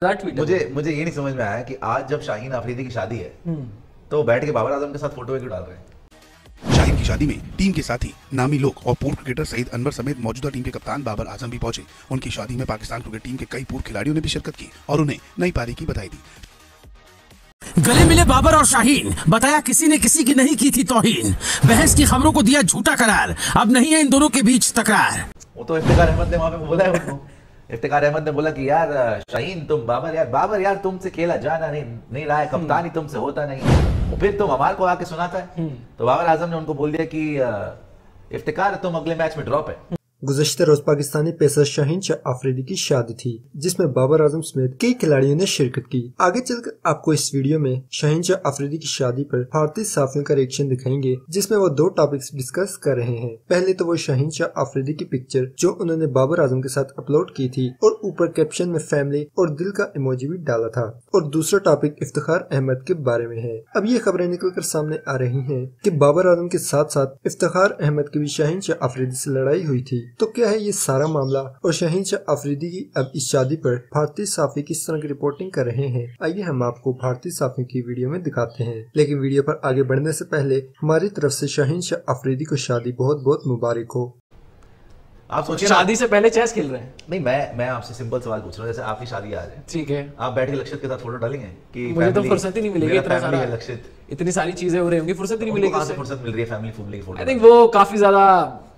मुझे ये नहीं समझ में आया कि आज जब शाहीन अफरीदी की शादी है तो बैठ के बाबर आजम के साथ फोटो क्यों डाल रहे हैं। शाहीन की शादी में टीम के साथी नामी लोग और पूर्व क्रिकेटर सईद अनवर समेत मौजूदा टीम के कप्तान बाबर आजम भी पहुंचे। उनकी शादी में पाकिस्तान क्रिकेट टीम के कई पूर्व खिलाड़ियों ने भी शिरकत की और उन्हें नई पारी की बधाई दी। गले मिले बाबर और शाहीन, बताया किसी ने किसी की नहीं की थी तौहीन। बहस की खबरों को दिया झूठा करार, अब नहीं है इन दोनों के बीच तकरार। वो तो इफ्तिकार अहमद ने वहां पे बोला है उनको। इफ्तिकार अहमद ने बोला कि यार शाहीन तुम बाबर यार तुमसे खेला जाना नहीं रहा है, कप्तान ही तुमसे होता नहीं, फिर तुम हमारे को आके सुनाता है। तो बाबर आजम ने उनको बोल दिया कि इफ्तिकार तुम अगले मैच में ड्रॉप है। गुज़श्ता रोज पाकिस्तानी पेसर शाहीन शाह अफरीदी की शादी थी जिसमें बाबर आजम समेत कई खिलाड़ियों ने शिरकत की। आगे चलकर आपको इस वीडियो में शाहीन शाह अफरीदी की शादी पर भारतीय सहाफियों का रिएक्शन दिखाएंगे जिसमें वो दो टॉपिक्स डिस्कस कर रहे हैं। पहले तो वो शाहीन शाह अफरीदी की पिक्चर जो उन्होंने बाबर आजम के साथ अपलोड की थी और ऊपर कैप्शन में फैमिली और दिल का इमोजी भी डाला था, और दूसरा टॉपिक इफ्तिखार अहमद के बारे में है। अब ये खबरें निकलकर सामने आ रही है की बाबर आजम के साथ साथ इफ्तिखार अहमद की भी शाहीन शाह अफरीदी से लड़ाई हुई थी। तो क्या है ये सारा मामला और शाहीन शाह अफरीदी की अब इस शादी पर भारतीय सहाफी किस तरह की रिपोर्टिंग कर रहे हैं, आइए हम आपको भारतीय सहाफियों की वीडियो में दिखाते हैं। लेकिन वीडियो पर आगे बढ़ने से पहले हमारी तरफ से शाहीन शाह अफरीदी को शादी बहुत बहुत मुबारक हो। आप सोचिए शादी से पहले चेस खेल रहे हैं। नहीं, मैं आपसे सिंपल सवाल पूछ रहा हूँ, जैसे आपकी शादी आज है, ठीक है, आप बैठ के लक्षित के साथ फोटो डालेंगे कि मुझे तो फुर्सत ही नहीं मिलेगी, इतना सारा लक्षित, इतनी सारी चीजें हो रही होंगी, फुर्सत ही नहीं मिलेगी। कहाँ से फुर्सत मिल रही है फैमिली की फोटो? आई थिंक वो काफी ज्यादा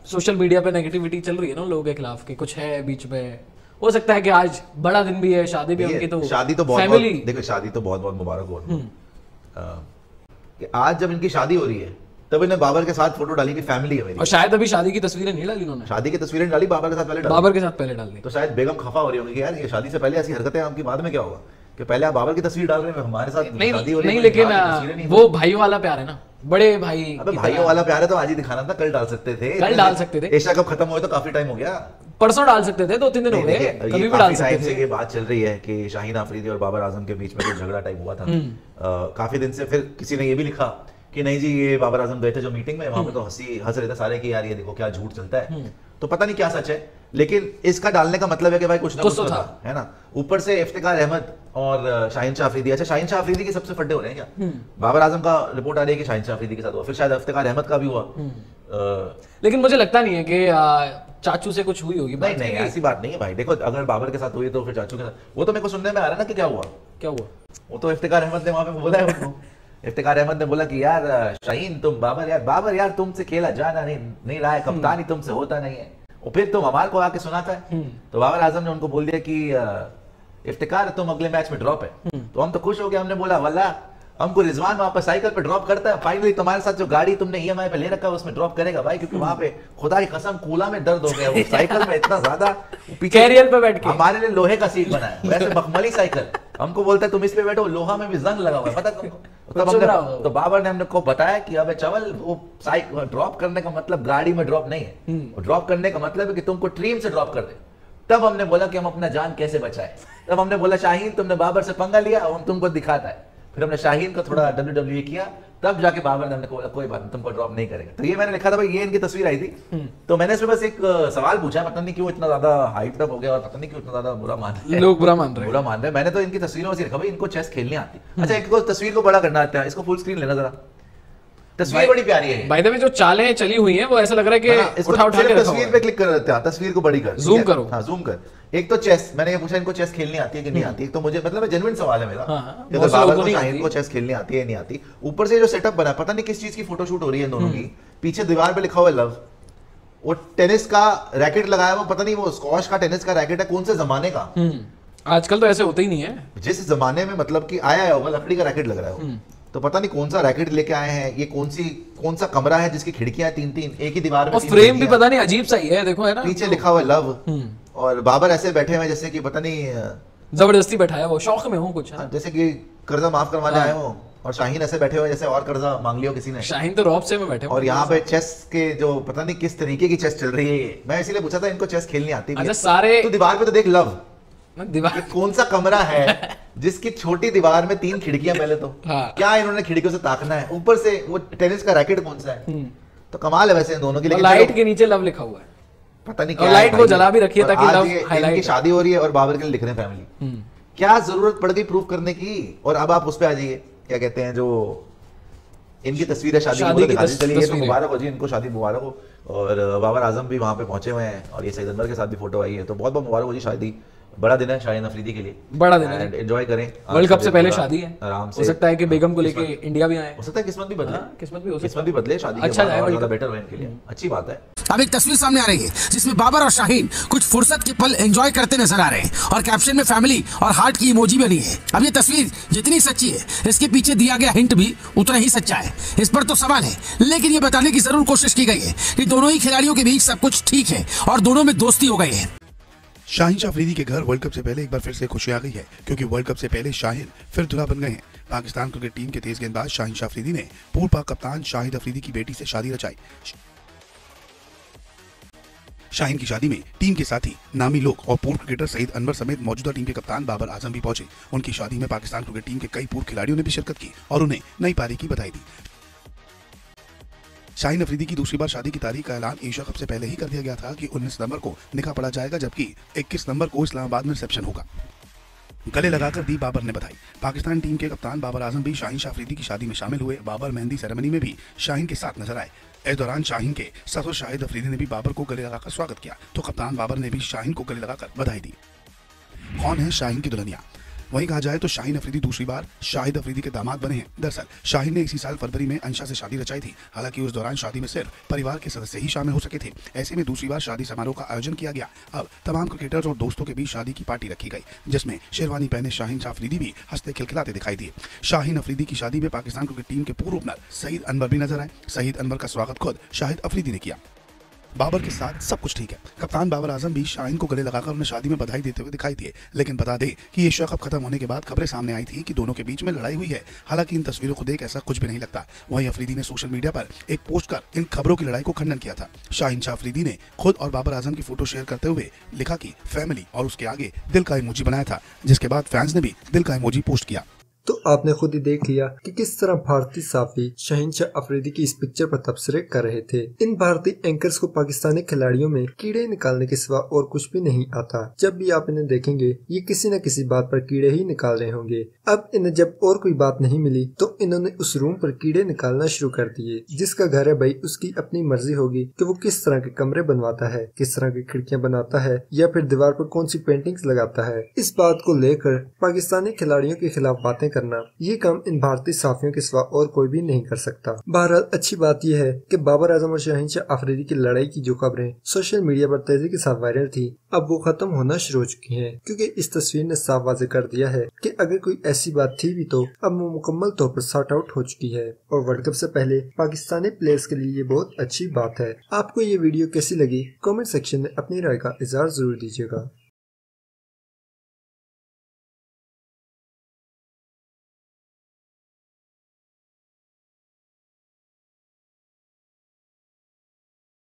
सोशल मीडिया पे नेगेटिविटी चल रही है ना लोगों के खिलाफ कि कुछ है बीच में। हो सकता है कि आज बड़ा दिन भी है, शादी भी उनकी, तो शादी तो बहुत देखो शादी तो बहुत बहुत मुबारक हो। कि आज जब इनकी शादी हो रही है तब इन्हें बाबर के साथ फोटो डाली कि फैमिली है मेरी, और शायद अभी शादी की तस्वीरें नहीं डाली इन्होंने। शादी की तस्वीरें डाली बाबर के साथ पहले डाल दी। तो शायद बेगम खफा हो रही होंगी कि यार ये शादी से पहले ऐसी हरकतें आपकी, बाद में क्या होगा कि पहले आप बाबर की तस्वीर डाल रहे हैं हमारे साथ शादी हो रही है। लेकिन वो भाइयों वाला प्यार है ना, बड़े भाई। अबे भाइयों वाला प्यार है तो आज ही दिखाना था, कल डाल सकते थे। एशिया कप खत्म हुए तो काफी टाइम हो गया, परसों डाल सकते थे, 2-3 दिन हो गए, कभी भी डाल सकते थे। ये बात चल रही है कि शाहीन अफरीदी और बाबर आजम के बीच में कुछ झगड़ा टाइप हुआ था काफी दिन से। फिर किसी ने ये भी लिखा कि नहीं जी ये बाबर आजम गए थे जो मीटिंग में, वहां पे तो हंस रहे थे सारे कि यार ये देखो क्या झूठ चलता है। तो पता नहीं क्या सच है, लेकिन इसका डालने का मतलब है कि भाई कुछ ना कुछ तो था, है ना। ऊपर से इफ्तिकार अहमद और शाहीन शाह अफरीदी, अच्छा शाहीन शाह अफरीदी के सबसे फड्डे हो रहे हैं क्या? बाबर आजम का रिपोर्ट आ रही है कि शाहीन शाह अफरीदी के साथ हुआ, फिर शायद इफ्तिकार अहमद का भी हुआ। लेकिन मुझे लगता नहीं है कि चाचू से कुछ हुई होगी। नहीं ऐसी बात नहीं है भाई, देखो अगर बाबर के साथ हुई तो फिर चाचू के साथ, वो तो मेरे को सुनने में आ रहा है ना कि क्या हुआ। वो तो इफ्तिकार अहमद ने वहां पे बोला है उनको। इफ्तिकार अहमद ने बोला कि यार शाहीन तुम बाबर यार तुमसे खेला जाना नहीं रहा है, कप्तान ही तुमसे होता नहीं है, और फिर तुम हमारे को आके सुनाता है। तो बाबर आजम ने उनको बोल दिया कि इफ्तिकार तुम अगले मैच में ड्रॉप है। तो हम तो खुश हो गए, हमने बोला वल्ला हमको रिजवान वहां पर साइकिल पे ड्रॉप करता है, फाइनली तुम्हारे साथ जो गाड़ी तुमने ईएमआई पे ले रखा है उसमें ड्रॉप करेगा भाई, क्योंकि वहां पे खुदा की कसम कूला में दर्द हो गया, वो साइकिल में इतना ज्यादा पीछे कैरियर पे बैठ के हमारे लिए लोहे का सीट बना है, वैसे मखमली साइकिल, हमको बोलता है तुम इस पे बैठो, लोहा में भी जंग लगा हुआ है, पता तुमको। तब हमने तो बाबर ने हमने को बताया कि अबे चवल वो साइकिल ड्रॉप करने का मतलब गाड़ी में ड्रॉप नहीं है, ड्रॉप करने का मतलब है कि तुमको ट्रेन से ड्रॉप कर दे। तब हमने बोला कि हम अपना जान कैसे बचाए। तब हमने बोला शाहीन तुमने बाबर से पंगा लिया, हम तुमको दिखाता है। फिर हमने शाहीन का थोड़ा WWE किया, तब जाके बाबर ने हमने बोला कोई बात नहीं तुमको ड्रॉप नहीं करेगा। तो ये मैंने लिखा था भाई, ये इनकी तस्वीर आई थी। तो मैंने इसमें बस एक सवाल पूछा, पता नहीं क्यों इतना ज्यादा हाइप अप हो गया और पता नहीं क्यों इतना ज्यादा बुरा मान रहे हैं लोग, बुरा मान रहे हैं। मैंने तो इनकी तस्वीरों से लिखा भाई इनको चेस खेलने आती है। अच्छा इनको तस्वीर को बड़ा करना आता है, इसको फुल स्क्रीन लेना जरा, तस्वीर बड़ी प्यारी है। बाय द वे जो चालें चली हुई हैं वो ऐसा लग रहा है कि उठा के तस्वीर पे क्लिक कर देते हैं, तस्वीर को बड़ी कर, जूम करो। हाँ जूम कर। एक तो चेस, मैंने ये पूछा इनको चेस खेलनी आती है कि नहीं आती, एक तो मुझे मतलब जेन्युइन सवाल है मेरा, अगर बाबर को शाहीन को चेस खेलनी आती है नहीं आती। ऊपर से जो सेटअप बना, पता नहीं किस चीज की फोटोशूट हो रही है दोनों की, पीछे दीवार पे लिखा हुआ है लव, वो टेनिस का रैकेट लगाया हुआ, पता नहीं वो स्क्वॉश का टेनिस का रैकेट है, कौन से जमाने का। आजकल तो ऐसे होते ही नहीं है, जिस जमाने में मतलब कि आया होगा लकड़ी का रैकेट लग रहा है, तो पता नहीं कौन सा रैकेट लेके आए हैं, ये कौन सा कमरा है जिसकी खिड़कियां 3-3 एक ही दीवार में, और फ्रेम भी पता नहीं अजीब सा ही है, देखो है ना, पीछे लिखा हुआ लव, और बाबर ऐसे बैठे हुए जैसे कि पता नहीं जबरदस्ती बैठाया, वो शौक में हो कुछ, जैसे कि कर्जा माफ करवाने आए हो, और शाहीन ऐसे बैठे हुए जैसे और कर्जा मांग लियो किसी ने। शाहीन तो रॉब से में बैठे, और यहाँ पे चेस के जो पता नहीं किस तरीके की चेस चल रही है, मैं इसीलिए पूछा था इनको चेस खेलनी आती है। अच्छा सारे तो दीवार पे तो देख लव, दीवार कौन सा कमरा है जिसकी छोटी दीवार में 3 खिड़कियां, पहले तो क्या इन्होंने खिड़कियों से ताकना है, ऊपर से वो टेनिस का रैकेट कौन सा है, तो कमाल है वैसे इन दोनों की। लेकिन लाइट के नीचे लव लिखा हुआ है, पता नहीं क्या लाइट वो जला भी रखी है ताकि लव हाईलाइट। शादी हो रही है और बाबर के लिए लिख रहे हैं फैमिली। क्या जरूरत पड़ गई प्रूफ करने की? और अब आप उस पे आ जाइए, क्या कहते हैं, जो इनकी तस्वीरें शादी की दिखा दी चली है, तो मुबारक हो जी इनको, शादी मुबारक हो। और बाबर आजम भी वहां पे पहुंचे हुए हैं और ये सईद अनवर के साथ भी फोटो आई है, तो बहुत बहुत मुबारक हो जी, शादी बड़ा दिन है शाहीन अफरीदी के लिए, बड़ा दिन है, एंजॉय करें। वर्ल्ड कप से पहले शादी है, आराम से, हो सकता है कि बेगम को लेके इंडिया भी आए, हो सकता है किस्मत भी बदले, किस्मत भी बदले, शादी अच्छा है, ज्यादा बेटर हो इनके लिए, अच्छी बात है। अब एक तस्वीर सामने आ रही है जिसमें बाबर और शाहीन कुछ फुर्सत के पल एंजॉय करते नजर आ रहे हैं और कैप्शन में फैमिली और हार्ट की इमोजी बनी है। अब ये तस्वीर जितनी सच्ची है, इसके पीछे दिया गया हिंट भी उतना ही सच्चा है। इस पर तो सवाल है, लेकिन ये बताने की जरूर कोशिश की गई है कि दोनों ही खिलाड़ियों के बीच सब कुछ ठीक है और दोनों में दोस्ती हो गई है। शाहीन शाह अफरीदी के घर वर्ल्ड कप से पहले एक बार फिर से खुशी आ गई है, क्योंकि वर्ल्ड कप से पहले शाहीन फिर दूल्हा बन गए हैं। पाकिस्तान क्रिकेट टीम के तेज गेंदबाज शाहीन शाह अफरीदी ने पूर्व पाक कप्तान शाहिद अफरीदी की बेटी से शादी रचाई। शाहीन की शादी में टीम के साथी नामी लोग और पूर्व क्रिकेटर सईद अनवर समेत मौजूदा टीम के कप्तान बाबर आजम भी पहुंचे। उनकी शादी में पाकिस्तान क्रिकेट टीम के कई पूर्व खिलाड़ियों ने भी शिरकत की और उन्हें नई पारी की बधाई दी। शाहीन अफरीदी की दूसरी बार शादी की तारीख का ऐलान एशिया कप से पहले ही कर दिया गया था कि 19 सितंबर को निकाह पढ़ा जाएगा, जबकि 21 सितंबर को इस्लामाबाद में रिसेप्शन होगा। गले लगाकर दी बाबर ने बधाई। पाकिस्तान टीम के कप्तान बाबर आजम भी शाहीन शाह अफरीदी की शादी में शामिल हुए। बाबर मेहंदी सेरेमनी में भी शाहीन के साथ नजर आए। इस दौरान शाहीन के ससुर शाहिद अफरीदी ने भी बाबर को गले लगाकर स्वागत किया, तो कप्तान बाबर ने भी शाहीन को गले लगाकर बधाई दी। कौन है शाहीन की दुल्हनिया? वहीं कहा जाए तो शाहीन अफरीदी दूसरी बार शाहिद अफरीदी के दामाद बने हैं। दरअसल शाहीन ने इसी साल फरवरी में अंशा से शादी रचाई थी। हालांकि उस दौरान शादी में सिर्फ परिवार के सदस्य ही शामिल हो सके थे। ऐसे में दूसरी बार शादी समारोह का आयोजन किया गया। अब तमाम क्रिकेटर्स और दोस्तों के बीच शादी की पार्टी रखी गई, जिसमें शेरवानी पहने शाहीन शाह अफरीदी भी हंसते खिलखिलाते दिखाई दिए। शाहीन अफरीदी की शादी में पाकिस्तान क्रिकेट टीम के पूर्व ओपनर सईद अनवर भी नजर आए। सईद अनवर का स्वागत खुद शाहिद अफरीदी ने किया। बाबर के साथ सब कुछ ठीक है। कप्तान बाबर आजम भी शाहीन को गले लगाकर उन्हें शादी में बधाई देते हुए दिखाई दिए। लेकिन बता दें कि एशिया कप खत्म होने के बाद खबरें सामने आई थी कि दोनों के बीच में लड़ाई हुई है। हालांकि इन तस्वीरों को देख ऐसा कुछ भी नहीं लगता। वहीं अफरीदी ने सोशल मीडिया पर एक पोस्ट कर इन खबरों की लड़ाई को खंडन किया था। शाहीन शाह अफरीदी ने खुद और बाबर आजम की फोटो शेयर करते हुए लिखा कि फैमिली और उसके आगे दिल का इमोजी बनाया था, जिसके बाद फैंस ने भी दिल का इमोजी पोस्ट किया। तो आपने खुद ही देख लिया कि किस तरह भारतीय साफी शाहीन शाह अफरीदी की इस पिक्चर पर तबसरे कर रहे थे। इन भारतीय एंकर्स को पाकिस्तानी खिलाड़ियों में कीड़े निकालने के सिवा और कुछ भी नहीं आता। जब भी आप इन्हें देखेंगे ये किसी न किसी बात पर कीड़े ही निकाल रहे होंगे। अब इन्हें जब और कोई बात नहीं मिली तो इन्होंने उस रूम पर कीड़े निकालना शुरू कर दिए। जिसका घर है भाई, उसकी अपनी मर्जी होगी कि वो किस तरह के कमरे बनवाता है, किस तरह की खिड़कियां बनाता है या फिर दीवार पर कौन सी पेंटिंग्स लगाता है। इस बात को लेकर पाकिस्तानी खिलाड़ियों के खिलाफ बातें करना, ये काम इन भारतीय साफियों के सिवा और कोई भी नहीं कर सकता। बहरहाल अच्छी बात यह है कि बाबर आजम और शाहीन शाह अफरीदी की लड़ाई की जो खबरें सोशल मीडिया पर तेजी के साथ वायरल थी, अब वो खत्म होना शुरू हो चुकी हैं, क्योंकि इस तस्वीर ने साफ वाज़ेह कर दिया है कि अगर कोई ऐसी बात थी भी तो अब वो मुकम्मल तौर पर सॉर्ट आउट हो चुकी है। और वर्ल्ड कप से पहले पाकिस्तानी प्लेयर्स के लिए ये बहुत अच्छी बात है। आपको ये वीडियो कैसी लगी, कमेंट सेक्शन में अपनी राय का इज़हार जरूर दीजिएगा।